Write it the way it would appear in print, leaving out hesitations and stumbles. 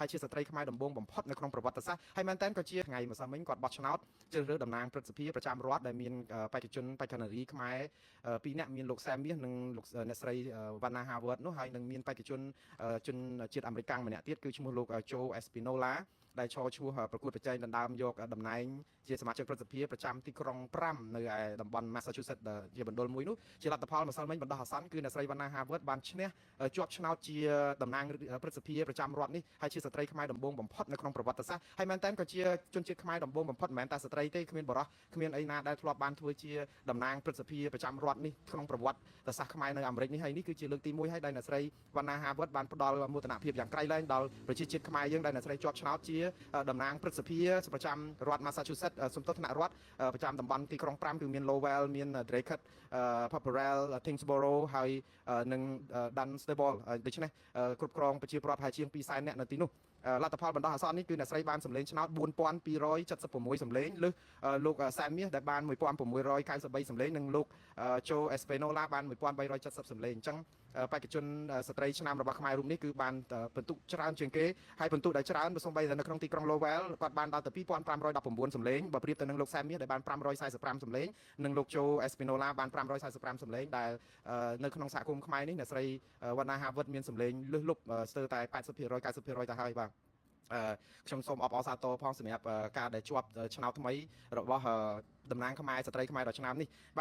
ហើយជាស្ត្រីខ្មែរដំបូងបំផុតនៅក្នុងប្រវត្តិសាស្ត្រហើយមែនតើក៏ជាថ្ងៃម្សិលមិញគាត់បោះឆ្នោតជ្រើសរើសតំណាងព្រឹទ្ធសភាប្រចាំរដ្ឋដែលមានបេក្ខជនបេក្ខនារីខ្មែរ2នាក់មានលោកសែមមាសនិងលោកអ្នកស្រីវណ្ណាហាវ៉ាត់នោះហើយនឹងមានបេក្ខជនជនជាតិអាមេរិកម្នាក់ទៀតគឺឈ្មោះលោកโจ Espinola ដែលឈរឈ្មោះប្រកួតប្រជែងដណ្ដើមយកតំណែងជាសមាជិកព្រឹទ្ធសភាប្រចាំទីក្រុង5នៅឯតំបន់ Massachusetts ជាមណ្ឌលមួយនោះជាលទ្ធផលម្សិលមិញបណ្ដោះអាសន្នគឺអ្នកស្រីវណ្ណាហាវ៉ាត់បានឈ្នះជាប់ឆ្នោតជាតំណាងព្រឹទ្ធសភាប្រចាំរដ្ឋនេះហើយជាស្ត្រីខ្មែរដំបូងបំផុតនៅក្នុងប្រវត្តិសាស្ត្រហើយមែនតើក៏ជាជនជាតិខ្មែរដំបូងបំផុតមិនមែនតែស្ត្រីទេគ្មានបរិះគ្មានអីណាដែលធ្លាប់បានធ្វើជាតំណាងព្រឹទ្ធសភាប្រចាំរដ្ឋនេះក្នុងប្រវត្តិសាស្ត្រខ្មែរនៅអាមេរិកនេះហើយនេះគឺជាលើកទី1ហើយដែលអ្នកស្រីវណ្ណាហាវ៉ាត់បានផ្ដល់មោទនភាពយ៉ាងក្រៃលែងដល់ប្រជាជាតិខ្មែរយើងដែលអ្នកស្រីជាប់ឆ្នោតជាតំណាងព្រឹទ្ធសភាប្រចាំរដ្ឋ Massachusetts សំទោសថ្នាក់រដ្ឋប្រចាំតំបន់ទីក្រុង5គឺមាន Lowell មាន Draycott Pepperell Tyngsboro ហើយនិង Dunstable ដូច្នេះគ្រប់គ្រងប្រជាពលរដ្ឋប្រហែលជាង200,000នាក់នៅទីនោះលទ្ធផលបណ្ដោះអាសន្ននេះគឺអ្នកស្រីបានសម្លេងឆ្នោត4276សម្លេងលើសលោកសែមមាសដែលបាន1693សម្លេងនិងលោកโจ Espinola បាន1370សម្លេងអញ្ចឹងបេក្ខជនស្ត្រីឆ្នាំរបស់ខ្មែររូបនេះគឺបានពិន្ទុច្រើនជាងគេហើយពិន្ទុដែលច្រើនបើសូម្បីតែនៅក្នុងទីក្រុង Lowell គាត់បានដល់ទៅ2519សម្លេងបើប្រៀបទៅនឹងលោកសែមមាសដែលបាន545សម្លេងនិងលោកโจ Espinola បាន545សម្លេងដែលនៅក្នុងសហគមន៍ខ្មែរនេះអ្នកស្រីវណ្ណាហាវ៉ាត់មានសម្លេងលើសលប់ស្ទើរតែ80% 90% ទៅហើយបាទខ្ញុំសូមអបអរសាទរផងសម្រាប់ការដែលជាប់ឆ្នោតថ្មីរបស់តំណាងខ្មែរស្ត្រីខ្មែរដល់ឆ្នាំនេះ